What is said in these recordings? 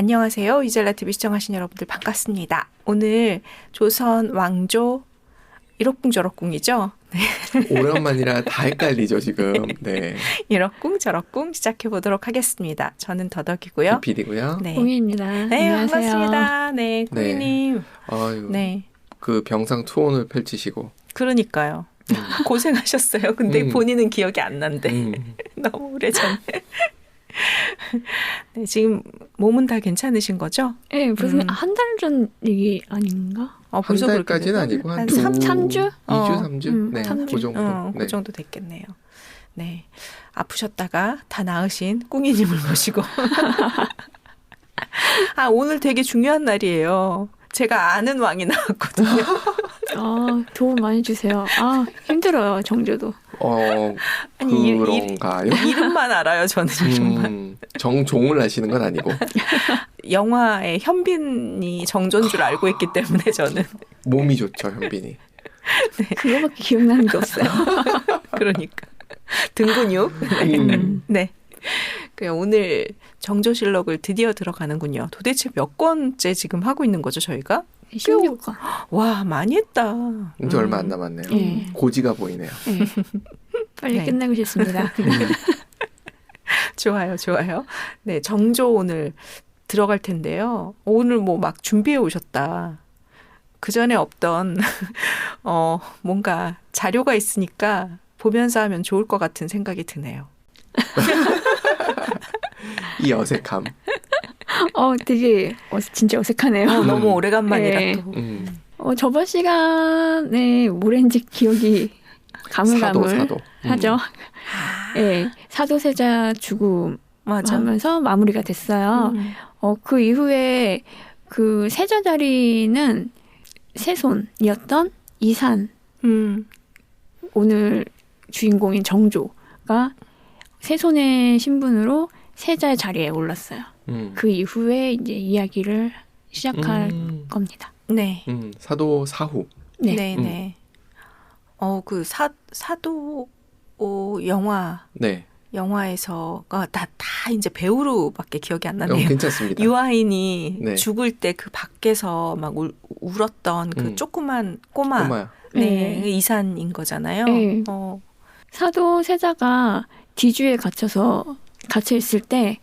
안녕하세요. 이젤라TV 시청하신 여러분들 반갑습니다. 오늘 조선 왕조 이럭궁저럭궁이죠? 네. 오랜만이라 다 헷갈리죠 지금. 네. 이럭궁 저럭궁 시작해보도록 하겠습니다. 저는 더덕이고요. 비필이고요. 네. 공희입니다. 네, 안녕하세요. 반갑습니다. 네, 공희님. 네. 아유, 네. 그 병상 투혼을 펼치시고. 그러니까요. 고생하셨어요. 근데 본인은 기억이 안 난대. 너무 오래전에. 네, 지금 몸은 다 괜찮으신 거죠? 네, 무슨 한 달 전 얘기 아닌가? 한 달까지는 아니고 한 3주? 2주, 3주? 네, 3주. 그 정도. 그 정도 됐겠네요. 네, 아프셨다가 다 나으신 꿍이님을 모시고 오늘 되게 중요한 날이에요. 제가 아는 왕이 나왔거든요. 도움 많이 주세요. 힘들어요, 정조도. 아니, 그런가요? 이름만 알아요, 저는 이름만. 정종을 아시는 건 아니고. 영화의 현빈이 정조인 줄 알고 있기 때문에 저는. 몸이 좋죠, 현빈이. 네. 그거밖에 기억나는 게 없어요. 그러니까. 등근육. 네. 오늘 정조실록을 드디어 들어가는군요. 도대체 몇 권째 지금 하고 있는 거죠, 저희가? 16권. 와, 많이 했다. 이제 얼마 안 남았네요. 네. 고지가 보이네요. 네. 빨리 네. 끝내고 싶습니다. 좋아요, 좋아요. 네, 정조 오늘 들어갈 텐데요. 오늘 뭐 막 준비해 오셨다. 그 전에 없던 뭔가 자료가 있으니까 보면서 하면 좋을 것 같은 생각이 드네요. 이 어색함. 되게 진짜 어색하네요. 너무 오래간만이라 네. 또. 저번 시간에 뭐랬는지 기억이 가물가물 하죠. 네, 사도세자 죽음 하면서 마무리가 됐어요. 그 이후에 그 세자 자리는 세손이었던 이산, 오늘 주인공인 정조가 세손의 신분으로 세자의 자리에 올랐어요. 그 이후에 이제 이야기를 시작할 겁니다. 네. 사도 사후. 네. 네. 그 사도 영화. 네. 영화에서가 다 이제 배우로밖에 기억이 안 나네요. 괜찮습니다. 유아인이 네. 죽을 때 그 밖에서 막 울었던 그 조그만 꼬마. 네. 이산인 거잖아요. 네. 사도 세자가 뒤주에 갇혀 있을 때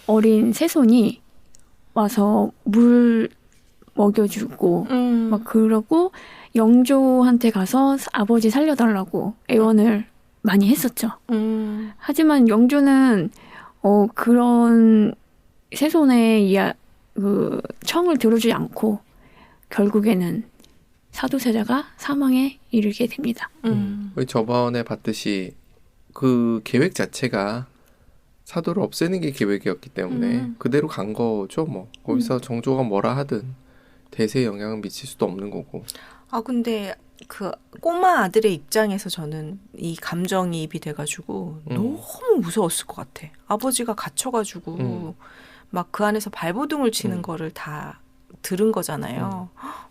어린 세손이 와서 물 먹여주고 막 그러고 영조한테 가서 아버지 살려달라고 애원을 많이 했었죠. 하지만 영조는 그런 세손의 그 청을 들어주지 않고 결국에는 사도세자가 사망에 이르게 됩니다. 저번에 봤듯이 그 계획 자체가 사도를 없애는 게 계획이었기 때문에 그대로 간 거죠. 뭐 거기서 정조가 뭐라 하든 대세에 영향을 미칠 수도 없는 거고. 근데 그 꼬마 아들의 입장에서 저는 이 감정이입이 돼가지고 너무 무서웠을 것 같아. 아버지가 갇혀가지고 막 그 안에서 발버둥을 치는 거를 다 들은 거잖아요.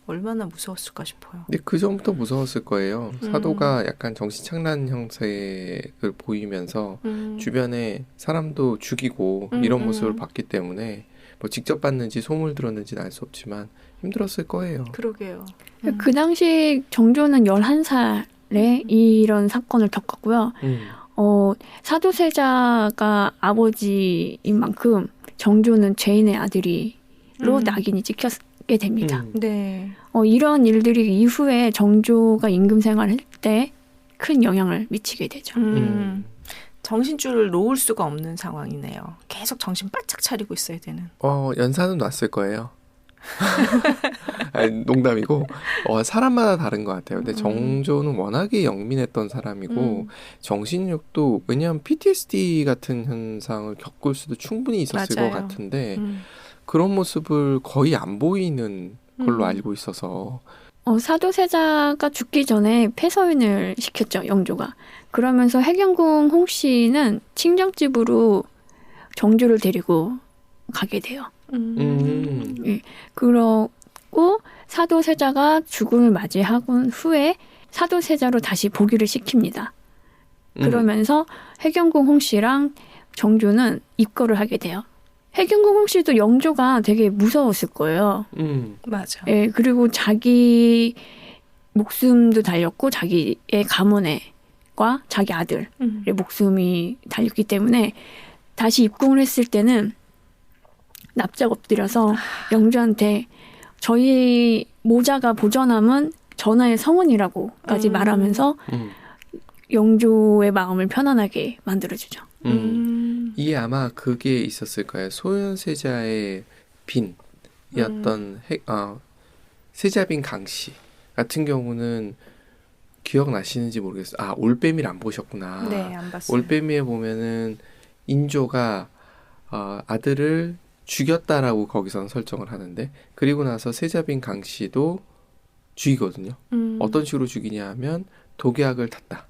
얼마나 무서웠을까 싶어요. 근데 그 전부터 무서웠을 거예요. 사도가 약간 정신착란 형색을 보이면서 주변에 사람도 죽이고 이런 모습을 봤기 때문에 뭐 직접 봤는지 소문 들었는지는 알 수 없지만 힘들었을 거예요. 그러게요. 그 당시 정조는 11살에 이런 사건을 겪었고요. 사도세자가 아버지인 만큼 정조는 죄인의 아들이로 낙인이 찍혔게 됩니다. 네. 이런 일들이 이후에 정조가 임금 생활을 할 때 큰 영향을 미치게 되죠. 정신줄을 놓을 수가 없는 상황이네요. 계속 정신 바짝 차리고 있어야 되는. 연사는 놨을 거예요. 아니, 농담이고 사람마다 다른 것 같아요. 근데 정조는 워낙에 영민했던 사람이고 정신력도 왜냐하면 PTSD 같은 현상을 겪을 수도 충분히 있었을 맞아요. 것 같은데 그런 모습을 거의 안 보이는 걸로 알고 있어서 사도세자가 죽기 전에 폐서윤을 시켰죠, 영조가. 그러면서 해경궁 홍씨는 친정집으로 정조를 데리고 가게 돼요. 예. 그러고 사도세자가 죽음을 맞이하고 후에 사도세자로 다시 복위를 시킵니다. 그러면서 해경궁 홍씨랑 정조는 입거를 하게 돼요. 해경궁 씨도 영조가 되게 무서웠을 거예요. 맞아. 예, 그리고 자기 목숨도 달렸고 자기의 가문과 자기 아들의 목숨이 달렸기 때문에 다시 입궁을 했을 때는 납작 엎드려서 영조한테 저희 모자가 보전함은 전하의 성원이라고까지 말하면서 영조의 마음을 편안하게 만들어주죠. 이게 아마 그게 있었을 거예요. 소현세자의 빈이었던 세자빈 강씨 같은 경우는 기억나시는지 모르겠어요. 아, 올빼미를 안 보셨구나. 네, 안 봤어요. 올빼미에 보면은 인조가 아들을 죽였다라고 거기서는 설정을 하는데 그리고 나서 세자빈 강씨도 죽이거든요. 어떤 식으로 죽이냐 하면 독약을 탔다.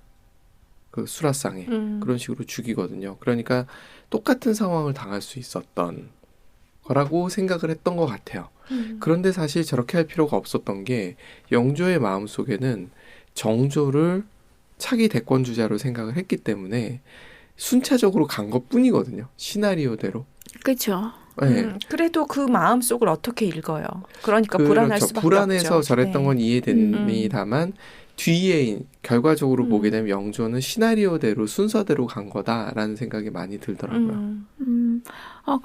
그 수라상에 그런 식으로 죽이거든요. 그러니까 똑같은 상황을 당할 수 있었던 거라고 생각을 했던 것 같아요. 그런데 사실 저렇게 할 필요가 없었던 게 영조의 마음속에는 정조를 차기 대권주자로 생각을 했기 때문에 순차적으로 간 것뿐이거든요. 시나리오대로. 그렇죠. 네. 그래도 그 마음속을 어떻게 읽어요? 그러니까 그렇죠. 불안할 수밖에 불안해서 없죠. 저랬던 네. 건 이해됩니다만 뒤에 결과적으로 보게 되면 영조는 시나리오대로 순서대로 간 거다라는 생각이 많이 들더라고요.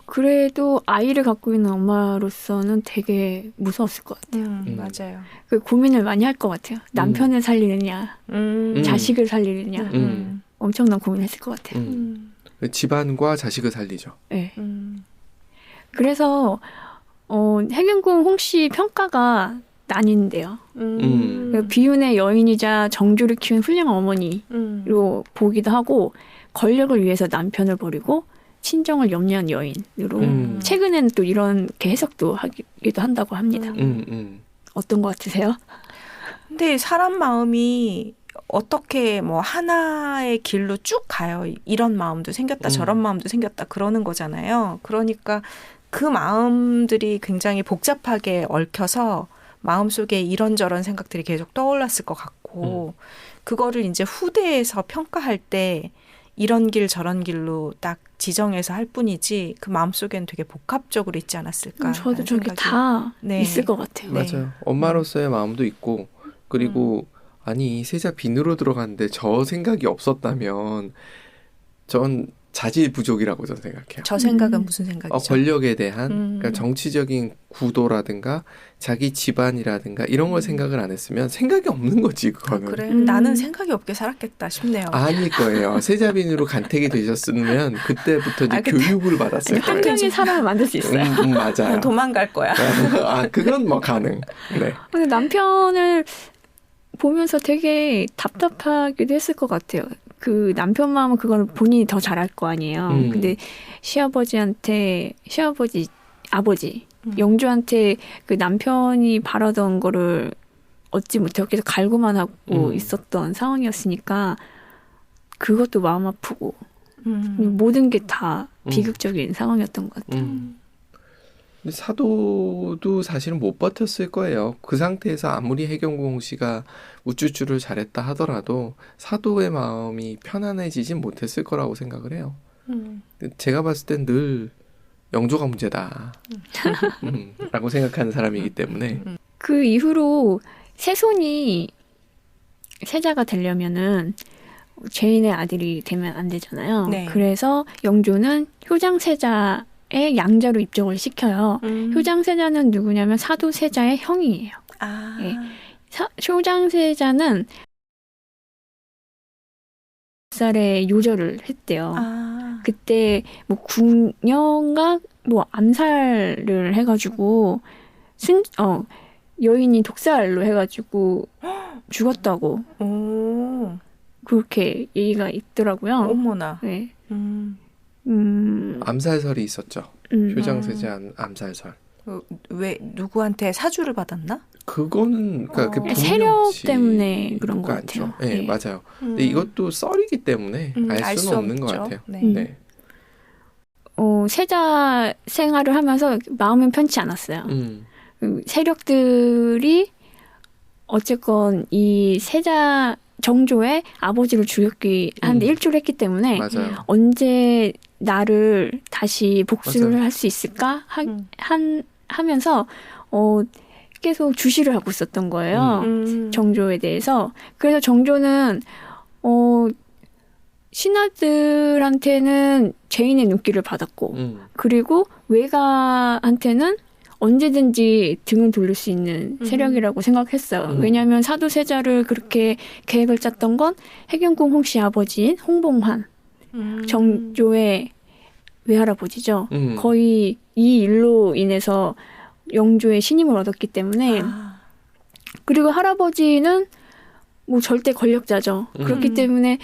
그래도 아이를 갖고 있는 엄마로서는 되게 무서웠을 것 같아요. 맞아요. 그 고민을 많이 할 것 같아요. 남편을 살리느냐, 자식을 살리느냐. 엄청난 고민했을 것 같아요. 집안과 자식을 살리죠. 네. 그래서 해경궁 홍씨 평가가 나뉜대요. 비운의 여인이자 정조를 키운 훌륭한 어머니로 보기도 하고 권력을 위해서 남편을 버리고 친정을 염려한 여인으로 최근에는 또 이렇게 해석도 하기도 한다고 합니다. 어떤 것 같으세요? 근데 사람 마음이 어떻게 뭐 하나의 길로 쭉 가요. 이런 마음도 생겼다, 저런 마음도 생겼다 그러는 거잖아요. 그러니까 그 마음들이 굉장히 복잡하게 얽혀서 마음속에 이런저런 생각들이 계속 떠올랐을 것 같고 그거를 이제 후대에서 평가할 때 이런 길 저런 길로 딱 지정해서 할 뿐이지 그 마음속에는 되게 복합적으로 있지 않았을까. 저도 저게 다 네. 있을 것 같아요. 네. 맞아요. 엄마로서의 마음도 있고 그리고 아니 세자 빈으로 들어갔는데 저 생각이 없었다면 전 자질 부족이라고 저는 생각해요. 저 생각은 무슨 생각이죠? 권력에 대한 그러니까 정치적인 구도라든가 자기 집안이라든가 이런 걸 생각을 안 했으면 생각이 없는 거지 그거는. 그래 나는 생각이 없게 살았겠다 싶네요. 아닐 거예요. 세자빈으로 간택이 되셨으면 그때부터 이제 그때- 교육을 받았을 한 거예요. 명의 사람을 만들 수 있어요. 맞아요. 도망갈 거야. 그건 뭐 가능. 네. 근데 남편을 보면서 되게 답답하기도 했을 것 같아요. 그 남편 마음은 그걸 본인이 더 잘할 거 아니에요. 근데 아버지 영조한테 그 남편이 바라던 거를 얻지 못하고 계속 갈구만 하고 있었던 상황이었으니까 그것도 마음 아프고 모든 게 다 비극적인 상황이었던 것 같아요. 근데 사도도 사실은 못 버텼을 거예요. 그 상태에서 아무리 해경궁 씨가 우쭈쭈를 잘했다 하더라도 사도의 마음이 편안해지진 못했을 거라고 생각을 해요. 제가 봤을 땐 늘 영조가 문제다. 라고 생각하는 사람이기 때문에. 그 이후로 세손이 세자가 되려면은 죄인의 아들이 되면 안 되잖아요. 네. 그래서 영조는 효장세자의 양자로 입적을 시켜요. 효장세자는 누구냐면 사도세자의 형이에요. 아. 예. 효장세자는 살에 요절을 했대요. 아. 그때 뭐 궁녀가 뭐 암살을 해가지고 여인이 독살로 해가지고 죽었다고 오. 그렇게 얘기가 있더라고요. 어머나. 네. 암살설이 있었죠. 효장세자 암살설. 왜 누구한테 사주를 받았나? 그거는 그러니까 그 세력 때문에 그런 것 아니죠. 같아요. 네, 네. 맞아요. 근데 이것도 썰이기 때문에 알 수는 없는 것 같아요. 네. 네. 세자 생활을 하면서 마음은 편치 않았어요. 세력들이 어쨌건 이 세자 정조의 아버지를 죽였기 하는데 일조를 했기 때문에 맞아요. 언제 나를 다시 복수를 맞아요. 할 수 있을까 음. 하면서 계속 주시를 하고 있었던 거예요. 정조에 대해서. 그래서 정조는 신하들한테는 죄인의 눈길을 받았고 그리고 외가한테는 언제든지 등을 돌릴 수 있는 세력이라고 생각했어요. 왜냐하면 사도세자를 그렇게 계획을 짰던 건 해경궁 홍씨 아버지인 홍봉환, 정조의 외할아버지죠. 거의 이 일로 인해서 영조의 신임을 얻었기 때문에 그리고 할아버지는 뭐 절대 권력자죠. 그렇기 때문에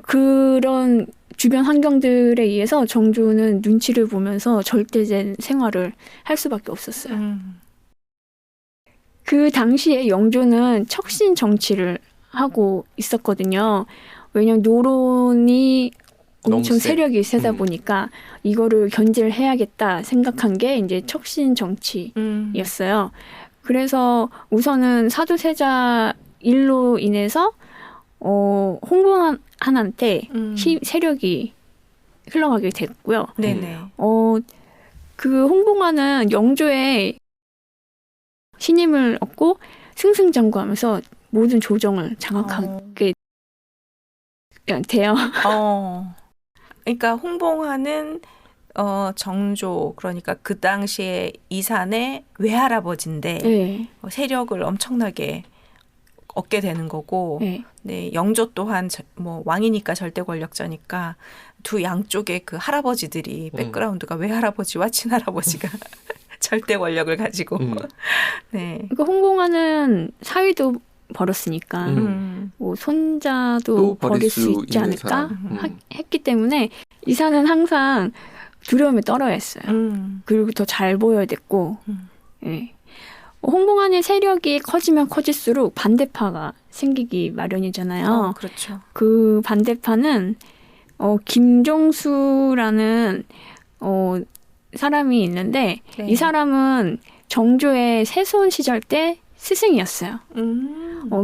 그런 주변 환경들에 의해서 정조는 눈치를 보면서 절대된 생활을 할 수밖에 없었어요. 그 당시에 영조는 척신 정치를 하고 있었거든요. 왜냐면 노론이 너무 엄청 세. 세력이 세다 보니까 이거를 견제를 해야겠다 생각한 게 이제 척신 정치였어요. 그래서 우선은 사도세자 일로 인해서 홍보한한테 세력이 흘러가게 됐고요. 네네. 그 홍봉환은 영조의 신임을 얻고 승승장구하면서 모든 조정을 장악하게 돼요. 그러니까 홍봉환은 정조 그러니까 그 당시에 이산의 외할아버지인데 네. 세력을 엄청나게 얻게 되는 거고, 네. 네, 영조 또한 뭐 왕이니까 절대 권력자니까 두 양쪽의 그 할아버지들이 백그라운드가 외할아버지와 친할아버지가 절대 권력을 가지고, 네. 그러니까 홍봉환은 사위도 벌었으니까 뭐 손자도 버릴 수 있지 않을까 했기 때문에 이사는 항상 두려움에 떨어야 했어요. 그리고 더 잘 보여야 됐고, 네. 홍봉환의 세력이 커지면 커질수록 반대파가 생기기 마련이잖아요. 그렇죠. 그 반대파는 김종수라는 사람이 있는데 네. 이 사람은 정조의 세손 시절 때 스승이었어요.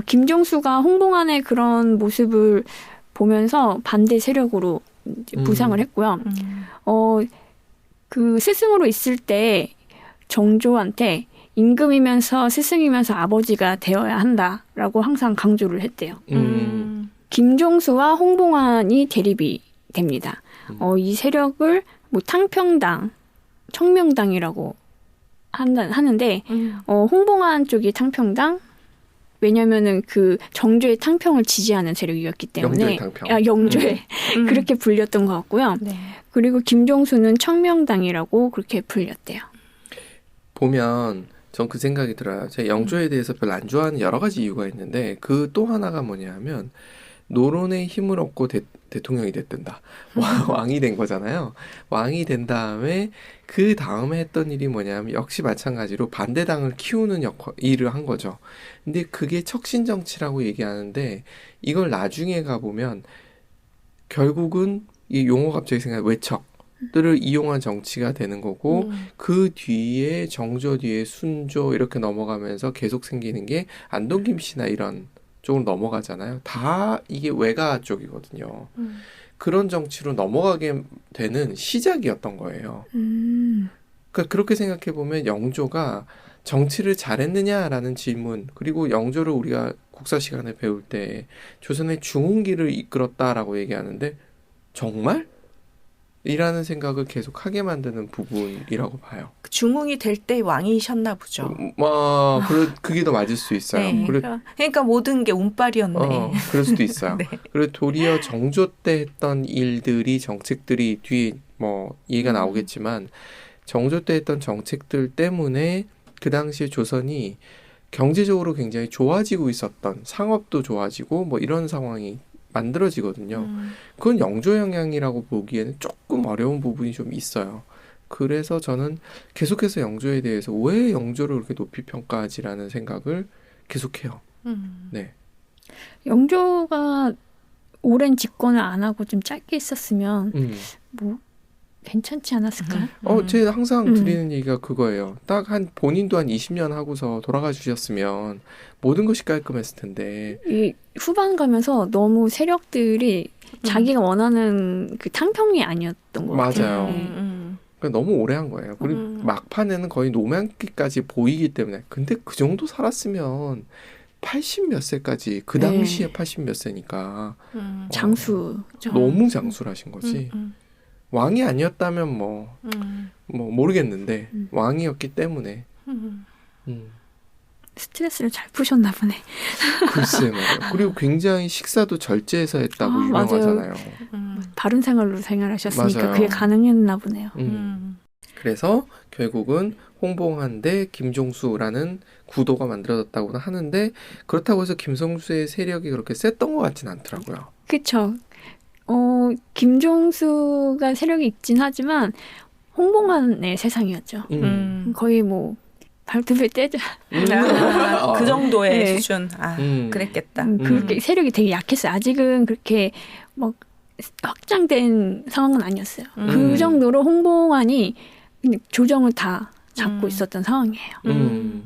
김종수가 홍봉환의 그런 모습을 보면서 반대 세력으로 부상을 했고요. 그 스승으로 있을 때 정조한테 임금이면서 스승이면서 아버지가 되어야 한다라고 항상 강조를 했대요. 김종수와 홍봉환이 대립이 됩니다. 이 세력을 뭐 탕평당, 청명당이라고 하는데 홍봉환 쪽이 탕평당, 왜냐면은 그 정조의 탕평을 지지하는 세력이었기 때문에 영조의 그렇게 불렸던 것 같고요. 네. 그리고 김종수는 청명당이라고 그렇게 불렸대요. 보면 전 그 생각이 들어요. 제가 영조에 대해서 별로 안 좋아하는 여러 가지 이유가 있는데 그 또 하나가 뭐냐면 노론의 힘을 얻고 대통령이 됐든다. 왕이 된 거잖아요. 왕이 된 다음에 그 다음에 했던 일이 뭐냐면 역시 마찬가지로 반대당을 키우는 일을 한 거죠. 근데 그게 척신정치라고 얘기하는데 이걸 나중에 가보면 결국은 이 용어 갑자기 생각해 외척들을 이용한 정치가 되는 거고 그 뒤에 정조 뒤에 순조 이렇게 넘어가면서 계속 생기는 게 안동 김씨나 이런 쪽으로 넘어가잖아요. 다 이게 외가 쪽이거든요. 그런 정치로 넘어가게 되는 시작이었던 거예요. 그러니까 그렇게 생각해 보면 영조가 정치를 잘했느냐라는 질문, 그리고 영조를 우리가 국사 시간에 배울 때 조선의 중흥기를 이끌었다라고 얘기하는데 정말? 이라는 생각을 계속 하게 만드는 부분이라고 봐요. 중흥이 될 때 왕이셨나 보죠. 그게 더 맞을 수 있어요. 네, 그러니까 모든 게 운빨이었네. 그럴 수도 있어요. 네. 그리고 도리어 정조 때 했던 일들이, 정책들이 뒤에 뭐 얘기가 나오겠지만 정조 때 했던 정책들 때문에 그 당시에 조선이 경제적으로 굉장히 좋아지고 있었던, 상업도 좋아지고 뭐 이런 상황이 만들어지거든요. 그건 영조 영향이라고 보기에는 조금 어려운 부분이 좀 있어요. 그래서 저는 계속해서 영조에 대해서 왜 영조를 그렇게 높이 평가하지라는 생각을 계속해요. 네. 영조가 오랜 집권을 안 하고 좀 짧게 있었으면 뭐 괜찮지 않았을까요? 제가 항상 드리는 얘기가 그거예요. 딱 본인도 한 20년 하고서 돌아가 주셨으면 모든 것이 깔끔했을 텐데. 이 후반 가면서 너무 세력들이 자기가 원하는 그 탕평이 아니었던 것 같아요. 맞아요. 그러니까 너무 오래 한 거예요. 그리고 막판에는 거의 노년기까지 보이기 때문에. 근데 그 정도 살았으면 80 몇 세까지, 그 당시에 80 몇 세니까. 장수죠. 너무 장수를 하신 거지. 왕이 아니었다면 뭐 모르겠는데, 왕이었기 때문에. 스트레스를 잘 푸셨나 보네. 글쎄 말이야. 그리고 굉장히 식사도 절제해서 했다고 맞아요. 유명하잖아요. 바른 생활로 생활하셨으니까 맞아요. 그게 가능했나 보네요. 그래서 결국은 홍봉한 대 김종수라는 구도가 만들어졌다고 하는데, 그렇다고 해서 김종수의 세력이 그렇게 셌던 것 같진 않더라고요. 그쵸. 김종수가 세력이 있긴 하지만 홍봉안의 세상이었죠. 거의 뭐 발톱을 떼자. 그 정도의 네. 수준. 그랬겠다. 그렇게 세력이 되게 약했어요. 아직은 그렇게 막 확장된 상황은 아니었어요. 그 정도로 홍봉안이 조정을 다 잡고 있었던 상황이에요.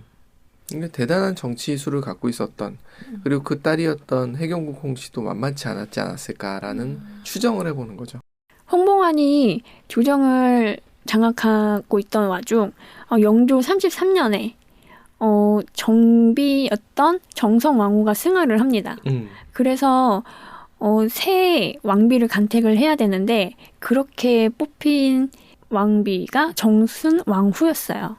근데 대단한 정치수를 갖고 있었던, 그리고 그 딸이었던 해경국 홍씨도 만만치 않았지 않았을까라는 추정을 해보는 거죠. 홍봉안이 조정을 장악하고 있던 와중 영조 33년에 정비였던 정성왕후가 승하를 합니다. 그래서 새 왕비를 간택을 해야 되는데 그렇게 뽑힌 왕비가 정순왕후였어요.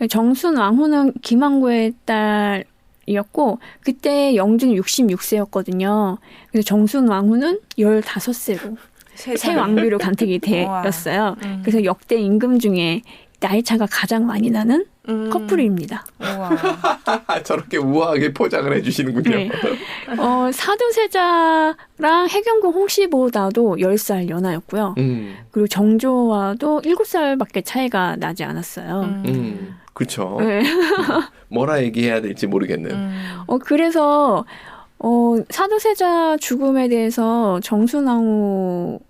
정순왕후는 김왕구의 딸이었고 그때 영주는 66세였거든요. 그래서 정순왕후는 15세로 새 왕비로 간택이 되었어요. 그래서 역대 임금 중에 나이 차가 가장 많이 나는 커플입니다. 저렇게 우아하게 포장을 해주시는군요. 네. 사두세자랑 해경궁 홍씨보다도 10살 연하였고요. 그리고 정조와도 7살밖에 차이가 나지 않았어요. 그렇죠. 네. 뭐라 얘기해야 될지 모르겠는. 그래서 사두세자 죽음에 대해서 정순왕후가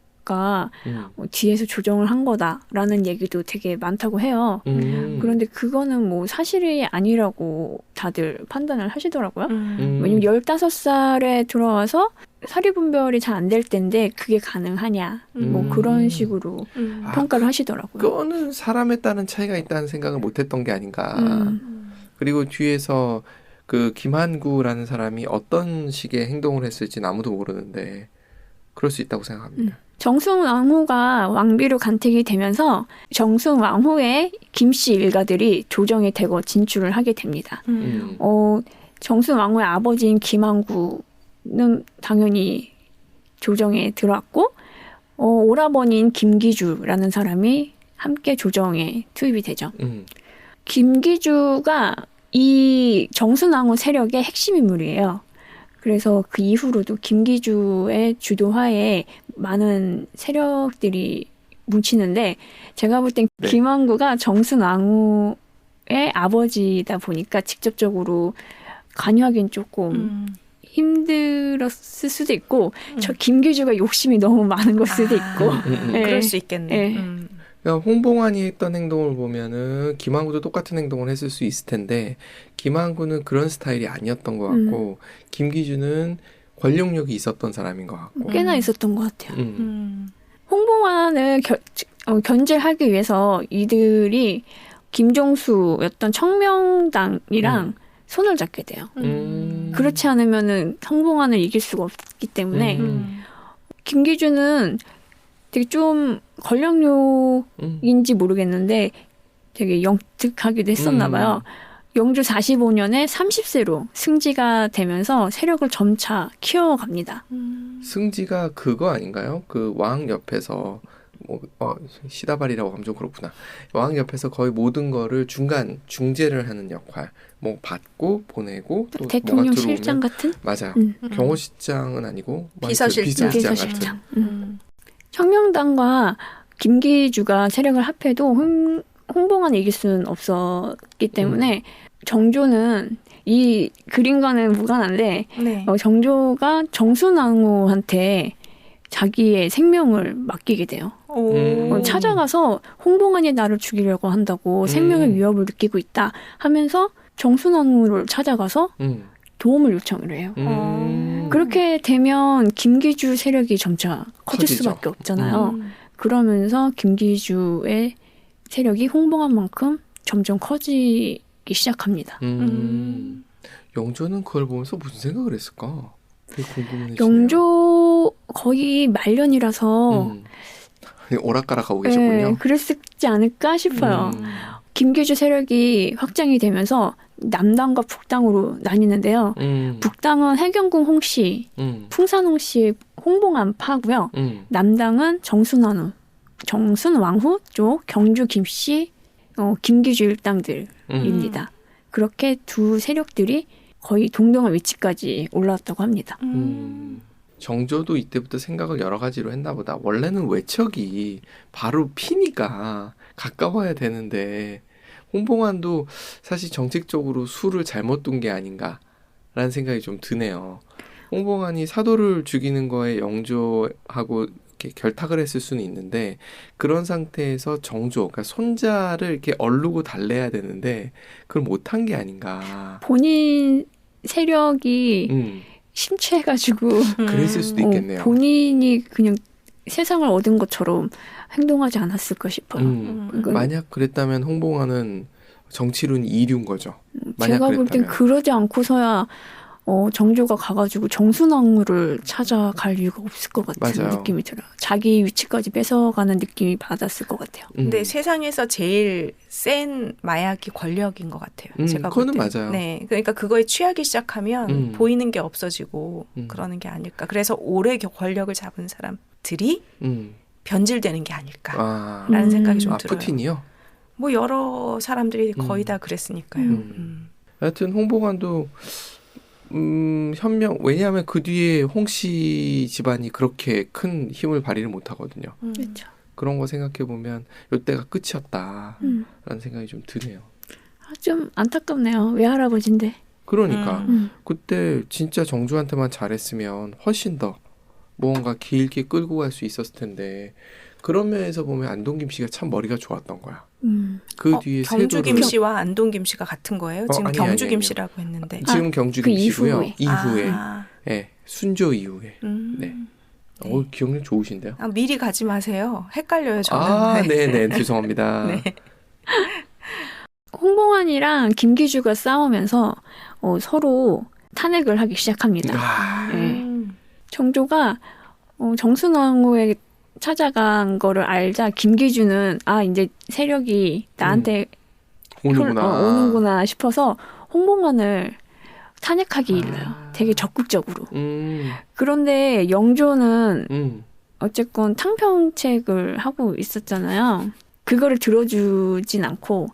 뒤에서 조정을 한 거다라는 얘기도 되게 많다고 해요. 그런데 그거는 뭐 사실이 아니라고 다들 판단을 하시더라고요. 왜냐면 15살에 들어와서 사리분별이 잘 안 될 텐데 그게 가능하냐 뭐 그런 식으로 평가를 하시더라고요. 그거는 사람에 따른 차이가 있다는 생각을 못했던 게 아닌가. 그리고 뒤에서 그 김한구라는 사람이 어떤 식의 행동을 했을지는 아무도 모르는데 그럴 수 있다고 생각합니다. 정순왕후가 왕비로 간택이 되면서 정순왕후의 김씨 일가들이 조정에 대거 진출을 하게 됩니다. 정순왕후의 아버지인 김왕구는 당연히 조정에 들어왔고 오라버니인 김기주라는 사람이 함께 조정에 투입이 되죠. 김기주가 이 정순왕후 세력의 핵심 인물이에요. 그래서 그 이후로도 김기주의 주도하에 많은 세력들이 뭉치는데 제가 볼 땐 네. 김왕구가 정순왕후의 아버지다 보니까 직접적으로 관여하기는 조금 힘들었을 수도 있고 저 김기주가 욕심이 너무 많은 걸 수도 있고 네. 그럴 수 있겠네. 네. 그러니까 홍봉안이 했던 행동을 보면은 김한구도 똑같은 행동을 했을 수 있을 텐데 김한구는 그런 스타일이 아니었던 것 같고 김기주는 권력력이 있었던 사람인 것 같고 꽤나 있었던 것 같아요. 홍봉안을 견제하기 위해서 이들이 김종수였던 청명당이랑 손을 잡게 돼요. 그렇지 않으면은 홍봉안을 이길 수가 없기 때문에 김기주는 되게 좀 권력욕인지 모르겠는데 되게 영특하기도 했었나 봐요. 영주 45년에 30세로 승지가 되면서 세력을 점차 키워갑니다. 승지가 그거 아닌가요? 그 왕 옆에서 뭐 시다발이라고 하면 좀 그렇구나. 왕 옆에서 거의 모든 거를 중재를 하는 역할. 뭐 받고 보내고 또 대통령 뭐가 들어오면 실장 같은? 맞아요. 경호실장은 아니고 비서실장. 비서실장 같은. 청명당과 김기주가 세력을 합해도 홍봉안을 이길 수는 없었기 때문에 정조는 이 그림과는 무관한데 네. 정조가 정순왕후한테 자기의 생명을 맡기게 돼요. 오. 찾아가서 홍봉안이 나를 죽이려고 한다고 생명의 위협을 느끼고 있다 하면서 정순왕후를 찾아가서 도움을 요청을 해요. 그렇게 되면 김기주 세력이 점차 커질 커지죠. 수밖에 없잖아요. 그러면서 김기주의 세력이 홍봉안만큼 점점 커지기 시작합니다. 영조는 그걸 보면서 무슨 생각을 했을까? 되게 궁금해지네요. 영조 거의 말년이라서 오락가락하고 계셨군요. 네, 그랬지 않을까 싶어요. 김기주 세력이 확장이 되면서 남당과 북당으로 나뉘는데요. 북당은 해경궁 홍씨, 풍산홍 씨 홍봉안 파고요. 남당은 정순왕후 쪽 경주 김씨, 김기주 일당들입니다. 그렇게 두 세력들이 거의 동등한 위치까지 올라왔다고 합니다. 정조도 이때부터 생각을 여러 가지로 했나 보다. 원래는 외척이 바로 피니까 가까워야 되는데 홍봉안도 사실 정책적으로 수를 잘못 둔 게 아닌가라는 생각이 좀 드네요. 홍봉안이 사도를 죽이는 거에 영조하고 이렇게 결탁을 했을 수는 있는데 그런 상태에서 정조, 그러니까 손자를 이렇게 얼르고 달래야 되는데 그걸 못한 게 아닌가. 본인 세력이 심취해가지고 그랬을 수도 있겠네요. 본인이 그냥 세상을 얻은 것처럼 행동하지 않았을까 싶어요. 만약 그랬다면 홍봉안은 정치론 이류인 거죠. 만약 제가 볼 땐 그랬다면. 그러지 않고서야 정조가 가가지고 정순왕후를 찾아갈 이유가 없을 것 같은 맞아요. 느낌이 들어요. 자기 위치까지 뺏어가는 느낌이 받았을 것 같아요. 근데 세상에서 제일 센 마약이 권력인 것 같아요. 제가 볼 그거는 때. 맞아요. 네, 그러니까 그거에 취하기 시작하면 보이는 게 없어지고 그러는 게 아닐까. 그래서 오래 권력을 잡은 사람들이 변질되는 게 아닐까라는 생각이 좀 들어요. 푸틴이요? 뭐 여러 사람들이 거의 다 그랬으니까요. 하여튼 홍봉안도 현명, 왜냐하면 그 뒤에 홍씨 집안이 그렇게 큰 힘을 발휘를 못하거든요. 그렇죠. 그런 거 생각해보면 이때가 끝이었다라는 생각이 좀 드네요. 좀 안타깝네요. 외할아버지인데. 그러니까 그때 진짜 정조한테만 잘했으면 훨씬 더 무언가 길게 끌고 갈 수 있었을 텐데 그런 면에서 보면 안동김 씨가 참 머리가 좋았던 거야. 그 뒤에 경주 세도를 김씨와 안동 김씨가 같은 거예요? 지금 아니, 경주 아니. 김씨라고 했는데. 지금 경주 그 김씨고요. 이후에. 이후에 아. 네, 순조 이후에. 네. 기억력 좋으신데요? 미리 가지 마세요. 헷갈려요, 저는. 아, 네네. 죄송합니다. 네. 홍봉안이랑 김기주가 싸우면서 서로 탄핵을 하기 시작합니다. 네. 정조가 정순왕후에게 찾아간 거를 알자 김기주는 이제 세력이 나한테 오는구나 싶어서 홍봉안을 탄핵하기 일러요. 되게 적극적으로. 그런데 영조는 어쨌건 탕평책을 하고 있었잖아요. 그거를 들어주진 않고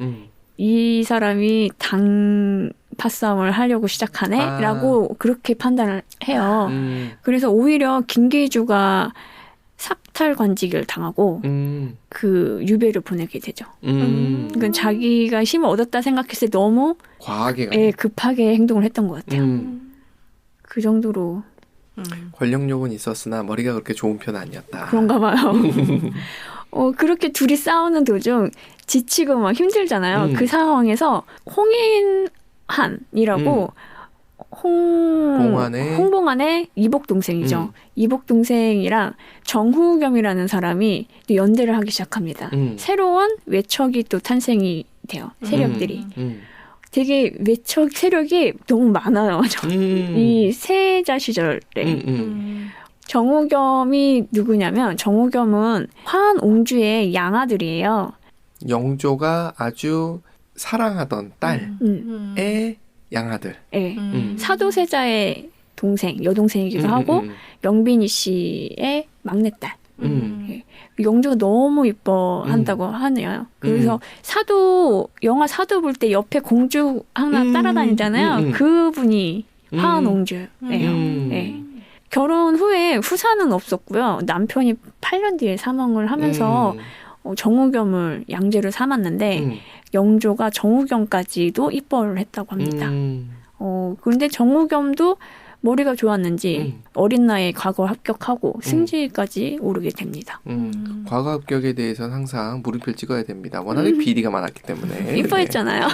이 사람이 당 파싸움을 하려고 시작하네라고 그렇게 판단을 해요. 그래서 오히려 김기주가 삭탈관직을 당하고 그 유배를 보내게 되죠. 그러니까 자기가 힘을 얻었다 생각했을 때 너무 과하게 급하게 행동을 했던 것 같아요. 그 정도로 권력욕은 있었으나 머리가 그렇게 좋은 편은 아니었다. 그런가 봐요. 그렇게 둘이 싸우는 도중 지치고 막 힘들잖아요. 그 상황에서 홍인한이라고 홍봉안의 이복 동생이죠. 이복 동생이랑 정후겸이라는 사람이 또 연대를 하기 시작합니다. 새로운 외척이 또 탄생이 돼요. 세력들이. 되게 외척 세력이 너무 많아요. 이 세자 시절에. 정후겸이 누구냐면 정후겸은 화한옹주의 양아들이에요. 영조가 아주 사랑하던 딸의 양아들. 네. 사도세자의 동생, 여동생이기도 하고 영빈이 씨의 막내딸. 영조가 너무 이뻐한다고 하네요. 그래서 영화 사도 볼 때 옆에 공주 하나 따라다니잖아요. 그분이 화한옹주예요. 네. 결혼 후에 후사는 없었고요. 남편이 8년 뒤에 사망을 하면서 정후겸을 양제로 삼았는데 영조가 정후겸까지도 이뻐를 했다고 합니다. 그런데 정후겸도 머리가 좋았는지 어린 나이에 과거 합격하고 승지까지 오르게 됩니다. 과거 합격에 대해서는 항상 물음표를 찍어야 됩니다. 워낙에 비리가 많았기 때문에. 이뻐했잖아요.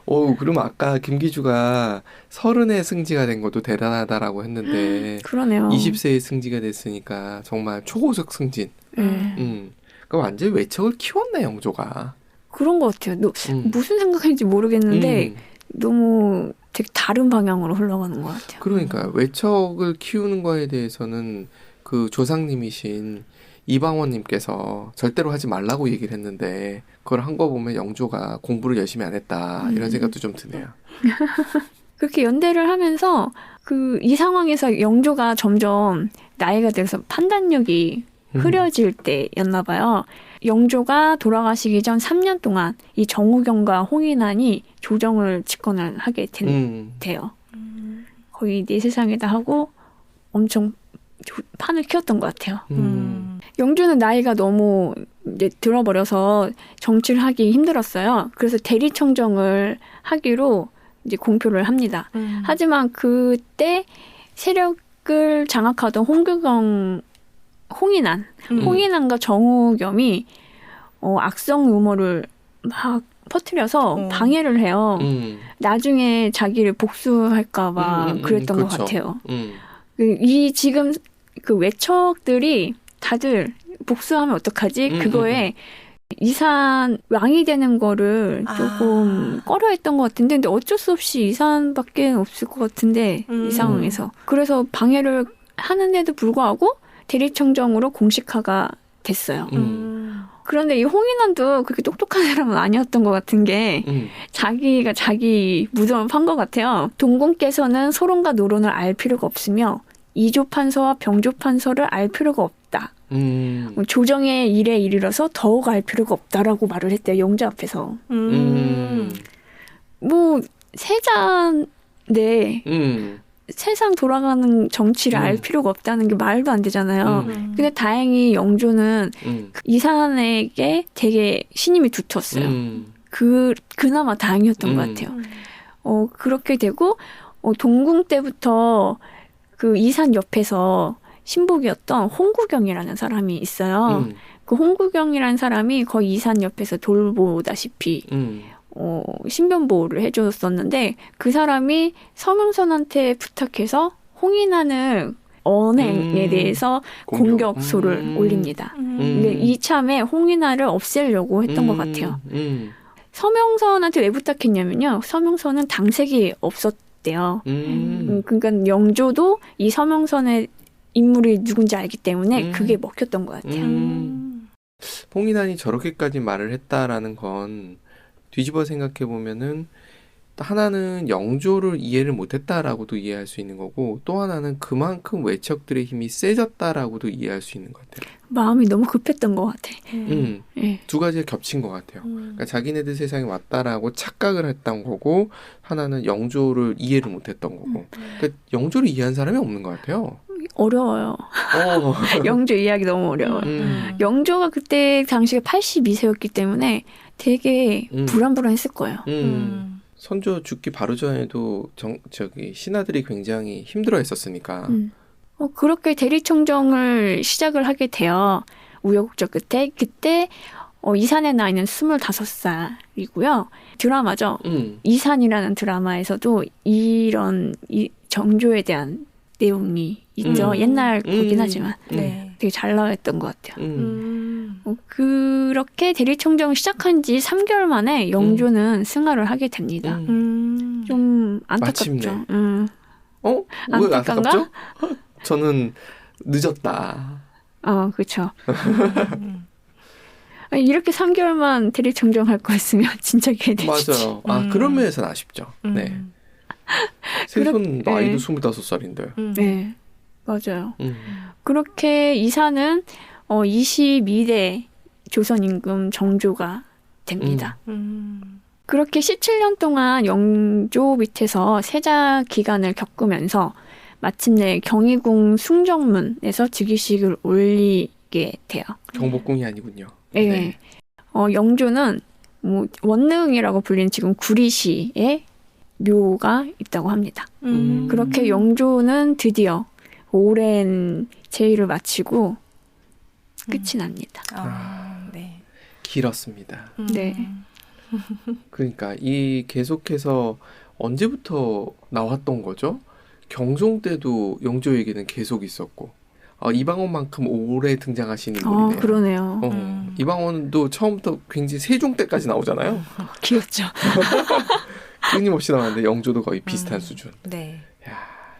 오, 그럼 아까 김기주가 30에 승지가 된 것도 대단하다라고 했는데 그러네요. 20세에 승지가 됐으니까 정말 초고속 승진. 그 완전히 외척을 키웠네, 영조가. 그런 것 같아요. 무슨 생각인지 모르겠는데 너무 되게 다른 방향으로 흘러가는 것 같아요. 그러니까 외척을 키우는 거에 대해서는 그 조상님이신 이방원님께서 절대로 하지 말라고 얘기를 했는데 그걸 한 거 보면 영조가 공부를 열심히 안 했다 이런 생각도 좀 드네요. 그렇게 연대를 하면서 이 상황에서 영조가 점점 나이가 들어서 판단력이 흐려질 때였나 봐요. 영조가 돌아가시기 전 3년 동안 이 정우경과 홍인환이 조정을 집권을 하게 돼요. 거의 내 세상에다 하고 엄청 판을 키웠던 것 같아요. 영조는 나이가 너무 이제 들어버려서 정치를 하기 힘들었어요. 그래서 대리청정을 하기로 이제 공표를 합니다. 하지만 그때 세력을 장악하던 홍인환과 정우겸이 악성 루머를 막 퍼뜨려서 방해를 해요. 나중에 자기를 복수할까봐 그랬던 것 같아요. 이 지금 그 외척들이 다들 복수하면 어떡하지? 그거에 이산 왕이 되는 거를 조금 꺼려했던 것 같은데 근데 어쩔 수 없이 이산밖에 없을 것 같은데 이 상황에서. 그래서 방해를 하는데도 불구하고 대리청정으로 공식화가 됐어요. 그런데 이 홍인환도 그렇게 똑똑한 사람은 아니었던 것 같은 게 자기가 자기 무덤을 판 것 같아요. 동공께서는 소론과 노론을 알 필요가 없으며 이조판서와 병조판서를 알 필요가 없다. 조정의 일에 이르러서 더욱 알 필요가 없다라고 말을 했대요. 영조 앞에서. 뭐 세자인데 세상 돌아가는 정치를 알 필요가 없다는 게 말도 안 되잖아요. 근데 다행히 영조는 이산에게 되게 신임이 두텁어요. 그나마 다행이었던 것 같아요. 그렇게 되고 동궁 때부터 그 이산 옆에서 신복이었던 홍구경이라는 사람이 있어요. 그 홍구경이라는 사람이 거의 이산 옆에서 돌보다시피 신변보호를 해줬었는데 그 사람이 서명선한테 부탁해서 홍인환을 언행에 대해서 공격소를 올립니다. 근데 이참에 홍인환을 없애려고 했던 것 같아요. 서명선한테 왜 부탁했냐면요. 서명선은 당색이 없었대요. 그러니까 영조도 이 서명선의 인물이 누군지 알기 때문에 그게 먹혔던 것 같아요. 홍인환이 저렇게까지 말을 했다라는 건 뒤집어 생각해 보면은 하나는 영조를 이해를 못했다라고도 이해할 수 있는 거고 또 하나는 그만큼 외척들의 힘이 세졌다라고도 이해할 수 있는 것 같아요. 마음이 너무 급했던 것 같아. 네. 두 가지가 겹친 것 같아요. 그러니까 자기네들 세상에 왔다라고 착각을 했던 거고 하나는 영조를 이해를 못했던 거고. 그러니까 영조를 이해한 사람이 없는 것 같아요. 어려워요. 영조 이해하기 너무 어려워요. 영조가 그때 당시에 82세였기 때문에 되게 불안불안했을 거예요. 선조 죽기 바로 전에도 신하들이 굉장히 힘들어했었으니까. 그렇게 대리청정을 시작을 하게 돼요. 우여곡절 끝에 그때 이산의 나이는 25살이고요. 드라마죠. 이산이라는 드라마에서도 이런 정조에 대한 내용이 있죠. 옛날 거긴 하지만 되게 잘 나왔던 것 같아요. 그렇게 대리청정을 시작한 지 3개월 만에 영조는 승하를 하게 됩니다. 좀 안타깝죠. 왜 안타깝죠? 저는 늦었다. 그렇죠. 이렇게 3개월만 대리청정할 거였으면 진짜 개되지. 맞아요. 그런 면에서는 아쉽죠. 네. 세손 나이도 25살인데. 네, 맞아요. 그렇게 이사는 22대 조선 임금 정조가 됩니다. 그렇게 17년 동안 영조 밑에서 세자 기간을 겪으면서 마침내 경희궁 숭정문에서 즉위식을 올리게 돼요. 경복궁이 아니군요. 네. 영조는 원릉이라고 불리는 지금 구리시에 묘가 있다고 합니다. 그렇게 영조는 드디어 오랜 제의를 마치고 끝이 납니다. 네. 길었습니다. 네. 그러니까 이 계속해서 언제부터 나왔던 거죠? 경종 때도 영조 얘기는 계속 있었고 이방원만큼 오래 등장하신 인물이네요. 그러네요. 이방원도 처음부터 굉장히 세종 때까지 나오잖아요. 귀엽죠. 끊임없이 나왔는데 영조도 거의 비슷한 수준. 네.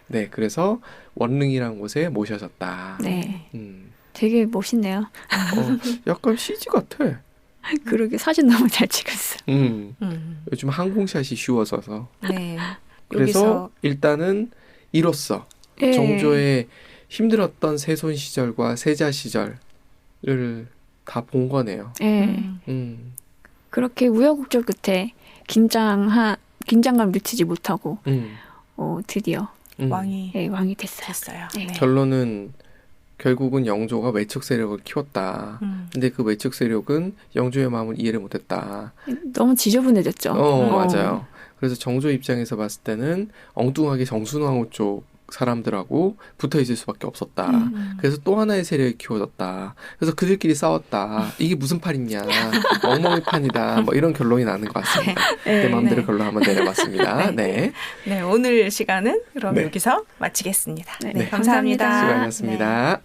네, 그래서 원릉이라는 곳에 모셔졌다. 네. 음. 되게 멋있네요. 약간 CG 같아. 그러게 사진 너무 잘 찍었어. 요즘 항공샷이 쉬워져서. 네. 그래서 일단은 이로써 네. 정조의 힘들었던 세손 시절과 세자 시절을 다 본 거네요. 네. 그렇게 우여곡절 끝에 긴장감 늦추지 못하고 드디어 왕이 왕이 됐어요. 됐어요. 네. 결론은 결국은 영조가 외척 세력을 키웠다. 근데 그 외척 세력은 영조의 마음을 이해를 못했다. 너무 지저분해졌죠. 맞아요. 그래서 정조 입장에서 봤을 때는 엉뚱하게 정순왕후 쪽 사람들하고 붙어 있을 수밖에 없었다. 그래서 또 하나의 세력이 키워졌다. 그래서 그들끼리 싸웠다. 이게 무슨 판이냐. 엉망의 판이다. 뭐 이런 결론이 나는 것 같습니다. 내 마음대로 결론 한번 내려봤습니다. 네. 네, 오늘 시간은 그럼 네. 여기서 마치겠습니다. 네, 네, 감사합니다. 감사합니다. 수고하셨습니다.